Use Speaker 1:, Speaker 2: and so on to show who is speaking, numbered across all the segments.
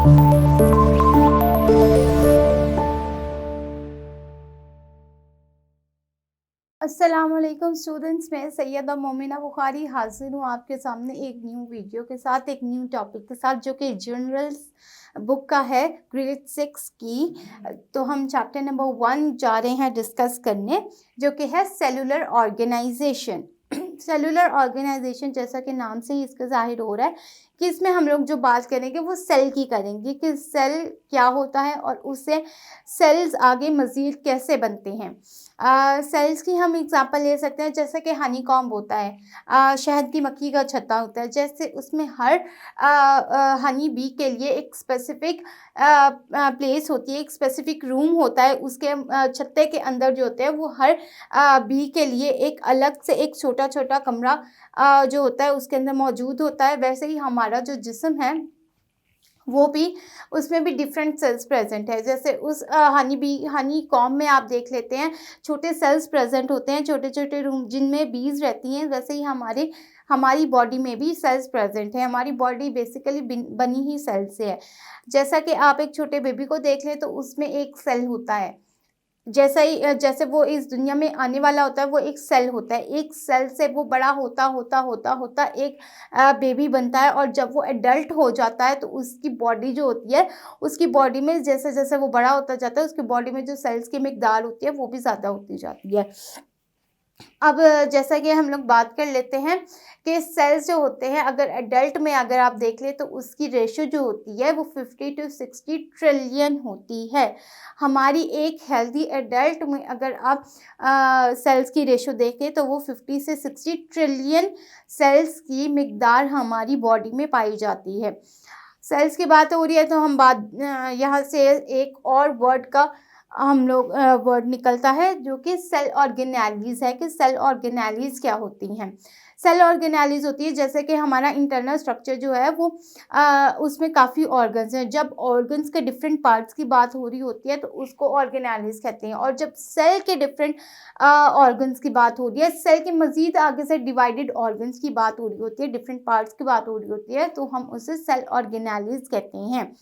Speaker 1: अस्सलामुअलैकुम स्टूडेंट्स, मैं सैयदा मोमिना बुखारी हाजिर हूँ आपके सामने एक न्यू वीडियो के साथ, एक न्यू टॉपिक के साथ, जो कि जनरल्स बुक का है ग्रेड 6 की। तो हम चैप्टर नंबर 1 जा रहे हैं डिस्कस करने, जो कि है सेलुलर ऑर्गेनाइजेशन। सेलुलर ऑर्गेनाइजेशन जैसा कि नाम से ही इसका जाहिर हो रहा है कि इसमें हम लोग जो बात करेंगे वो सेल की करेंगे कि सेल क्या होता है और उससे सेल्स आगे मज़ीद कैसे बनते हैं। सेल्स की हम एग्जांपल ले सकते हैं, जैसे कि हनी कॉम्ब होता है, शहद की मक्खी का छत्ता होता है। जैसे उसमें हर हनी बी के लिए एक स्पेसिफिक प्लेस होती है, एक स्पेसिफिक रूम होता है उसके छत्ते के अंदर जो होते हैं वो हर बी के लिए एक अलग से एक छोटा छोटा कमरा जो होता है उसके अंदर मौजूद होता है। वैसे ही हमारा जो जिस्म है वो भी, उसमें भी डिफरेंट सेल्स प्रेजेंट है। जैसे उस हनी कॉम्ब में आप देख लेते हैं छोटे सेल्स प्रेजेंट होते हैं, छोटे छोटे रूम जिनमें बीज रहती हैं। वैसे ही हमारी बॉडी में भी सेल्स प्रेजेंट है। हमारी बॉडी बेसिकली बनी ही सेल से है। जैसा कि आप एक छोटे बेबी को देख लें तो उसमें एक सेल होता है। जैसे वो इस दुनिया में आने वाला होता है, वो एक सेल होता है। एक सेल से वो बड़ा होता होता होता होता एक बेबी बनता है, और जब वो एडल्ट हो जाता है तो उसकी बॉडी जो होती है, उसकी बॉडी में जैसे जैसे वो बड़ा होता जाता है उसकी बॉडी में जो सेल्स की मिकदार होती है वो भी ज़्यादा होती जाती है। अब जैसा कि हम लोग बात कर लेते हैं कि सेल्स जो होते हैं, अगर एडल्ट में अगर आप देख लें तो उसकी रेशो जो होती है वो 50 to 60 ट्रिलियन होती है। हमारी एक हेल्दी एडल्ट में अगर आप सेल्स की रेशो देखें तो वो 50 से 60 ट्रिलियन सेल्स की मिकदार हमारी बॉडी में पाई जाती है। सेल्स की बात हो रही है तो हम यहाँ से एक और वर्ड का हम लोग वर्ड निकलता है जो कि सेल ऑर्गेनेलीज है। कि सेल ऑर्गेनेलीज क्या होती हैं? सेल ऑर्गेनेलीज होती है जैसे कि हमारा इंटरनल स्ट्रक्चर जो है वो उसमें काफ़ी ऑर्गन्स हैं। जब ऑर्गन्स के डिफरेंट पार्ट्स की बात हो रही होती है तो उसको ऑर्गेनेलीज कहते हैं। और जब सेल के डिफरेंट ऑर्गन्स की बात हो रही है, सेल के मज़ीद आगे से डिवाइडेड ऑर्गन्स की बात हो रही होती है, डिफरेंट पार्ट्स की बात हो रही होती है, तो हम उसे सेल ऑर्गेनेलीज कहते हैं।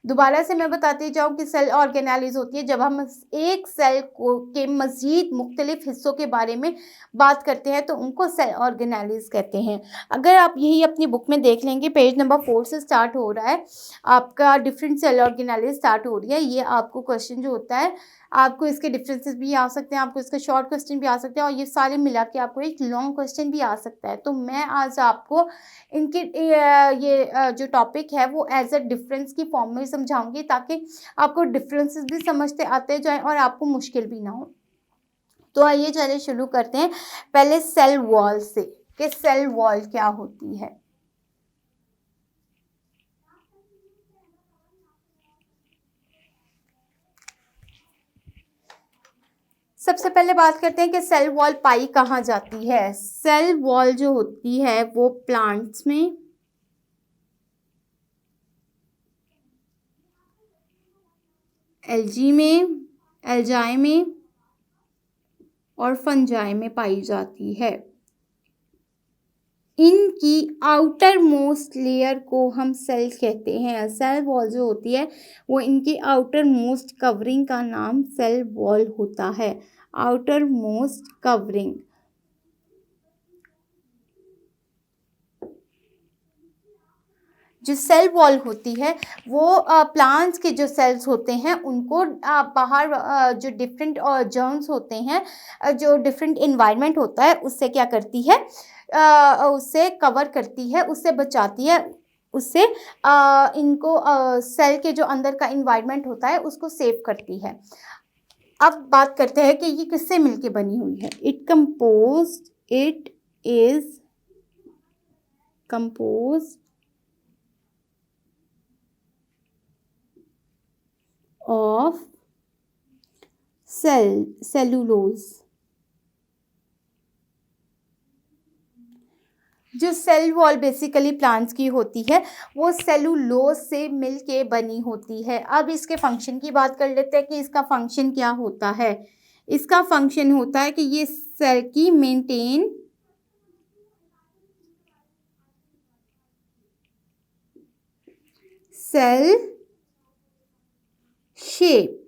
Speaker 1: दोबारा से मैं बताती जाऊँ कि सेल ऑर्गेनेलीज होती है जब हम एक सेल को के मज़ीद मुख्तलिफ हिस्सों के बारे में बात करते हैं तो उनको सेल ऑर्गेनेलीज कहते हैं। अगर आप यही अपनी बुक में देख लेंगे, पेज नंबर 4 से स्टार्ट हो रहा है आपका, डिफरेंट सेल ऑर्गेनेलीज स्टार्ट हो रही है। ये आपको क्वेश्चन जो होता है, आपको इसके डिफरेंसेस भी आ सकते हैं, आपको इसका शॉर्ट क्वेश्चन भी आ सकते हैं, और ये सारे मिला के आपको एक लॉन्ग क्वेश्चन भी आ सकता है। तो मैं आज आपको इनके जो टॉपिक है वो एज अ डिफरेंस की फॉर्म में समझाऊंगी, ताकि आपको डिफरेंसेस भी समझते आते जाएं और आपको मुश्किल भी ना हो। तो आइए चलिए शुरू करते हैं पहले सेल वॉल से, कि सेल वॉल क्या होती है। सबसे पहले बात करते हैं कि सेल वॉल पाई कहाँ जाती है। सेल वॉल जो होती है वो प्लांट्स में, एल्गी में, एल्जाई में और फंजाई में पाई जाती है। इनकी आउटर मोस्ट लेयर को हम सेल कहते हैं। सेल वॉल जो होती है वो इनकी आउटर मोस्ट कवरिंग का नाम सेल वॉल होता है। Outer most covering. जो सेल वॉल होती है वो प्लांट्स के जो सेल्स होते हैं उनको बाहर जो डिफरेंट जर्म्स होते हैं, जो डिफरेंट इन्वायरमेंट होता है उससे क्या करती है, उससे कवर करती है, उससे बचाती है, उससे इनको सेल के जो अंदर का इन्वायरमेंट होता है उसको सेव करती है। अब बात करते हैं कि ये किससे मिलके बनी हुई है। It is composed of cellulose. जो सेल वॉल बेसिकली प्लांट्स की होती है वो सेलुलोज से मिलके बनी होती है। अब इसके फंक्शन की बात कर लेते हैं कि इसका फंक्शन क्या होता है। इसका फंक्शन होता है कि ये सेल की मेंटेन सेल शेप,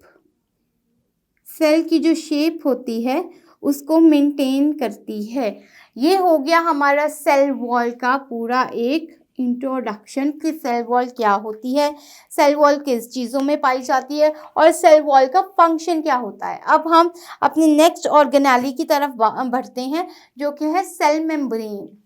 Speaker 1: सेल की जो शेप होती है उसको मेंटेन करती है। ये हो गया हमारा सेल वॉल का पूरा एक इंट्रोडक्शन कि सेल वॉल क्या होती है, सेल वॉल किस चीज़ों में पाई जाती है और सेल वॉल का फंक्शन क्या होता है। अब हम अपनी नेक्स्ट ऑर्गेनेली की तरफ बढ़ते हैं जो कि है सेल मेम्ब्रेन।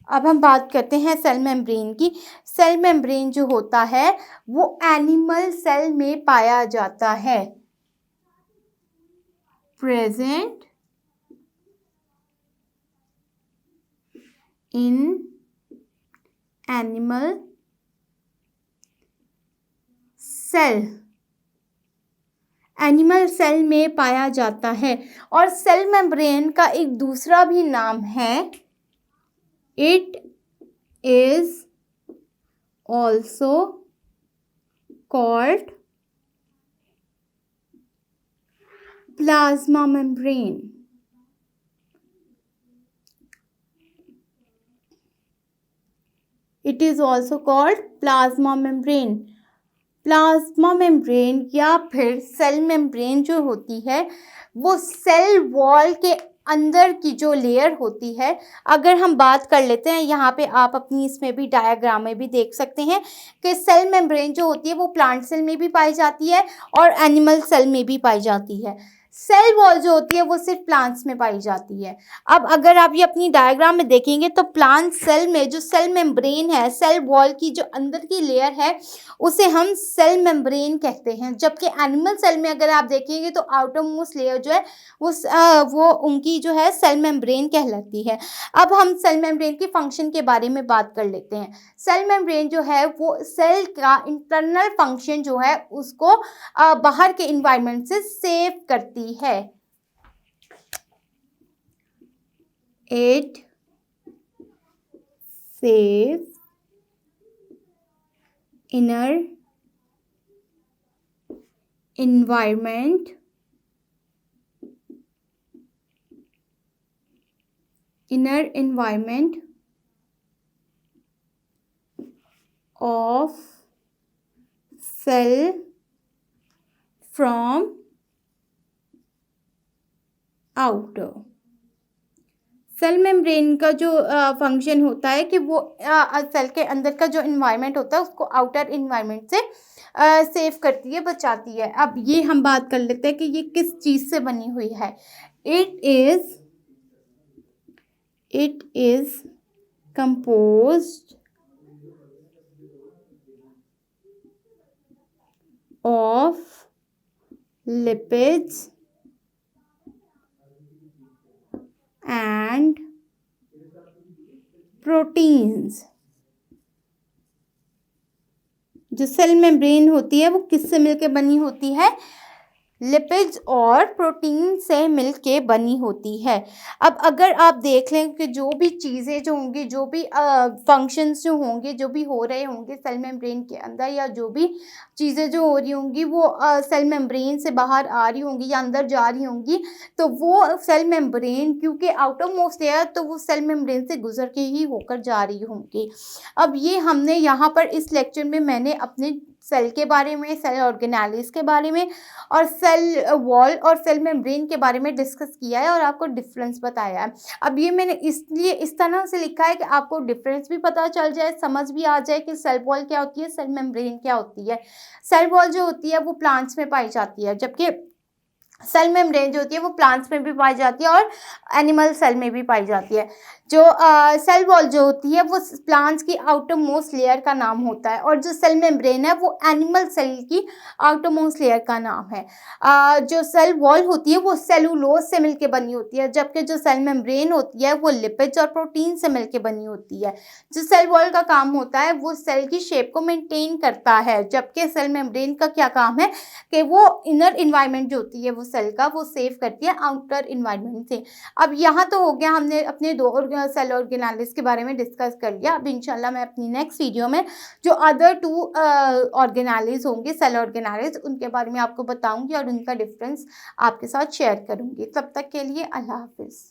Speaker 1: अब हम बात करते हैं सेल मेम्ब्रेन की। सेल मेम्ब्रेन जो होता है वो एनिमल सेल में पाया जाता है। Present in animal cell, animal cell में पाया जाता है। और सेल मेम्ब्रेन का एक दूसरा भी नाम है, it is also called plasma membrane. It is also called plasma membrane. Plasma membrane या फिर सेल मेम्ब्रेन जो होती है वो सेल वॉल के अंदर की जो लेयर होती है, अगर हम बात कर लेते हैं यहाँ पे आप अपनी इसमें भी डायग्राम में भी देख सकते हैं कि सेल मेम्ब्रेन जो होती है वो प्लांट सेल में भी पाई जाती है और एनिमल सेल में भी पाई जाती है। सेल वॉल जो होती है वो सिर्फ प्लांट्स में पाई जाती है। अब अगर आप ये अपनी डायग्राम में देखेंगे तो प्लांट सेल में जो सेल मेम्ब्रेन है, सेल वॉल की जो अंदर की लेयर है उसे हम सेल मेम्ब्रेन कहते हैं। जबकि एनिमल सेल में अगर आप देखेंगे तो आउटर मोस्ट लेयर जो है वो उनकी जो है सेल मेम्ब्रेन कहलाती है। अब हम सेल मेम्ब्रेन के फंक्शन के बारे में बात कर लेते हैं। सेल मेम्ब्रेन जो है वो सेल का इंटरनल फंक्शन जो है उसको बाहर के इन्वायरमेंट से सेव करती है। It saves inner environment of cell from outer। Cell membrane का जो फंक्शन होता है कि वो सेल के अंदर का जो इन्वायरमेंट होता है उसको आउटर इन्वायरमेंट से सेव करती है, बचाती है। अब ये हम बात कर लेते हैं कि ये किस चीज़ से बनी हुई है। It is composed of lipids and proteins। जो सेल मेम्ब्रेन होती है वो किससे मिलके बनी होती है? लिपिड्स और प्रोटीन से मिलके बनी होती है। अब अगर आप देख लें कि जो भी चीज़ें जो होंगी, जो भी फंक्शंस जो होंगे, जो भी हो रहे होंगे सेल मेम्ब्रेन के अंदर, या जो भी चीज़ें जो हो रही होंगी वो सेल मेम्ब्रेन से बाहर आ रही होंगी या अंदर जा रही होंगी, तो वो सेल मेम्ब्रेन क्योंकि आउटर मोस्ट लेयर, तो वो सेल मेम्ब्रेन से गुजर के ही होकर जा रही होंगी। अब ये हमने यहाँ पर इस लेक्चर में मैंने अपने सेल के बारे में, सेल ऑर्गेनेलिस के बारे में और सेल वॉल और सेल मेम्ब्रेन के बारे में डिस्कस किया है और आपको डिफरेंस बताया है। अब ये मैंने इसलिए इस तरह से लिखा है कि आपको डिफरेंस भी पता चल जाए, समझ भी आ जाए कि सेल वॉल क्या होती है, सेल मेम्ब्रेन क्या होती है। सेल वॉल जो होती है वो प्लांट्स में पाई जाती है, जबकि सेल मेम्ब्रेन जो होती है वो प्लांट्स में भी पाई जाती है और एनिमल सेल में भी पाई जाती है। जो सेल वॉल जो होती है वो प्लांट्स की आउटर मोस्ट लेयर का नाम होता है और जो सेल मेम्ब्रेन है वो एनिमल सेल की आउटर मोस्ट लेयर का नाम है। जो सेल वॉल होती है वो सेलुलोज से मिलके बनी होती है, जबकि जो सेल मेम्ब्रेन होती है वो लिपिड्स और प्रोटीन से मिलके बनी होती है। जो सेल वॉल का काम होता है वो सेल की शेप को मेंटेन करता है, जबकि सेल मेम्ब्रेन का क्या काम है कि वो इनर इन्वायरमेंट जो होती है वो सेल का वो सेव करती है आउटर इन्वायरमेंट से। अब यहाँ तो हो गया हमने अपने दो सेल ऑर्गेनालिस के बारे में डिस्कस कर लिया। अब इंशाल्लाह मैं अपनी नेक्स्ट वीडियो में जो अदर 2 ऑर्गेनालिस होंगे, सेल ऑर्गेनालिस, उनके बारे में आपको बताऊंगी और उनका डिफरेंस आपके साथ शेयर करूंगी। तब तक के लिए अल्लाह हाफिज़।